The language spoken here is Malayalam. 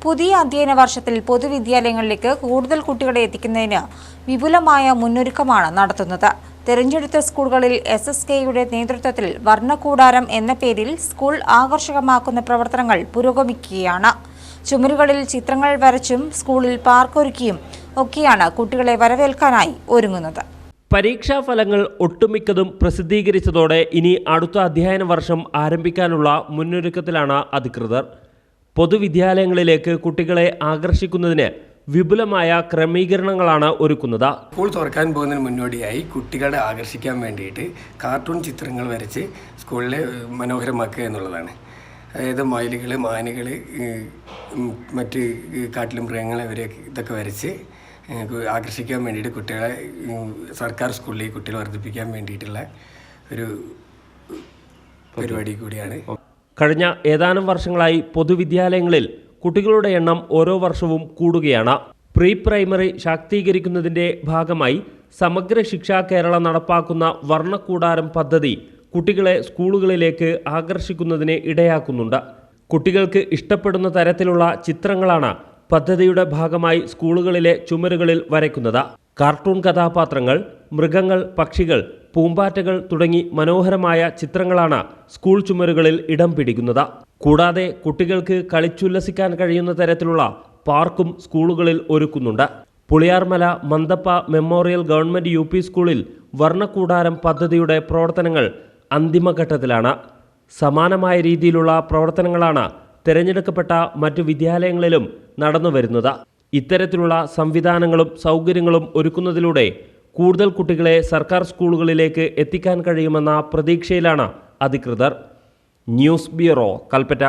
പുതിയ അധ്യയന വർഷത്തിൽ പൊതുവിദ്യാലയങ്ങളിലേക്ക് കൂടുതൽ കുട്ടികളെ എത്തിക്കുന്നതിന് വിപുലമായ മുന്നൊരുക്കമാണ് നടത്തുന്നത്. തെരഞ്ഞെടുത്ത സ്കൂളുകളിൽ SSKയുടെ നേതൃത്വത്തിൽ വർണ്ണക്കൂടാരം എന്ന പേരിൽ സ്കൂൾ ആകർഷകമാക്കുന്ന പ്രവർത്തനങ്ങൾ പുരോഗമിക്കുകയാണ്. ചുമരുകളിൽ ചിത്രങ്ങൾ വരച്ചും സ്കൂളിൽ പാർക്കൊരുക്കിയും ഒക്കെയാണ് കുട്ടികളെ വരവേൽക്കാനായി ഒരുങ്ങുന്നത്. പരീക്ഷാഫലങ്ങൾ ഒട്ടുമിക്കതും പ്രസിദ്ധീകരിച്ചതോടെ ഇനി അടുത്ത അധ്യയന വർഷം ആരംഭിക്കാനുള്ള മുന്നൊരുക്കത്തിലാണ് അധികൃതർ. പൊതുവിദ്യാലയങ്ങളിലേക്ക് കുട്ടികളെ ആകർഷിക്കുന്നതിന് വിപുലമായ ക്രമീകരണങ്ങളാണ് ഒരുക്കുന്നത്. സ്കൂൾ തുറക്കാൻ പോകുന്നതിന് മുന്നോടിയായി കുട്ടികളെ ആകർഷിക്കാൻ വേണ്ടിയിട്ട് കാർട്ടൂൺ ചിത്രങ്ങൾ വരച്ച് സ്കൂളിലെ മനോഹരമാക്കുക എന്നുള്ളതാണ്. അതായത് മയിലുകൾ, മാനുകൾ, മറ്റ് കാട്ടിലെ മൃഗങ്ങൾ ഇതൊക്കെ വരച്ച് ആകർഷിക്കാൻ വേണ്ടിയിട്ട് കുട്ടികളെ സർക്കാർ സ്കൂളിലേക്ക് കുട്ടികളെ വർദ്ധിപ്പിക്കാൻ വേണ്ടിയിട്ടുള്ള ഒരു പരിപാടി കൂടിയാണ്. കഴിഞ്ഞ ഏതാനും വർഷങ്ങളായി പൊതുവിദ്യാലയങ്ങളിൽ കുട്ടികളുടെ എണ്ണം ഓരോ വർഷവും കൂടുകയാണ്. പ്രീ പ്രൈമറി ശാക്തീകരിക്കുന്നതിൻ്റെ ഭാഗമായി സമഗ്ര ശിക്ഷാ കേരള നടപ്പാക്കുന്ന വർണ്ണക്കൂടാരം പദ്ധതി കുട്ടികളെ സ്കൂളുകളിലേക്ക് ആകർഷിക്കുന്നതിന് ഇടയാക്കുന്നുണ്ട്. കുട്ടികൾക്ക് ഇഷ്ടപ്പെടുന്ന തരത്തിലുള്ള ചിത്രങ്ങളാണ് പദ്ധതിയുടെ ഭാഗമായി സ്കൂളുകളിലെ ചുമരുകളിൽ വരയ്ക്കുന്നത്. കാർട്ടൂൺ കഥാപാത്രങ്ങൾ, മൃഗങ്ങൾ, പക്ഷികൾ, പൂമ്പാറ്റകൾ തുടങ്ങി മനോഹരമായ ചിത്രങ്ങളാണ് സ്കൂൾ ചുമരുകളിൽ ഇടം പിടിക്കുന്നത്. കൂടാതെ കുട്ടികൾക്ക് കളിച്ചുല്ലസിക്കാൻ കഴിയുന്ന തരത്തിലുള്ള പാർക്കും സ്കൂളുകളിൽ ഒരുക്കുന്നുണ്ട്. പുളിയാർമല മന്തപ്പ മെമ്മോറിയൽ ഗവൺമെൻറ് UP സ്കൂളിൽ വർണ്ണക്കൂടാരം പദ്ധതിയുടെ പ്രവർത്തനങ്ങൾ അന്തിമഘട്ടത്തിലാണ്. സമാനമായ രീതിയിലുള്ള പ്രവർത്തനങ്ങളാണ് തിരഞ്ഞെടുക്കപ്പെട്ട മറ്റു വിദ്യാലയങ്ങളിലും നടന്നു വരുന്നത്. ഇത്തരത്തിലുള്ള സംവിധാനങ്ങളും സൗകര്യങ്ങളും ഒരുക്കുന്നതിലൂടെ കൂടുതൽ കുട്ടികളെ സർക്കാർ സ്കൂളുകളിലേക്ക് എത്തിക്കാൻ കഴിയുമെന്ന പ്രതീക്ഷയിലാണ് അധികൃതർ. News bureau, Kalpetta.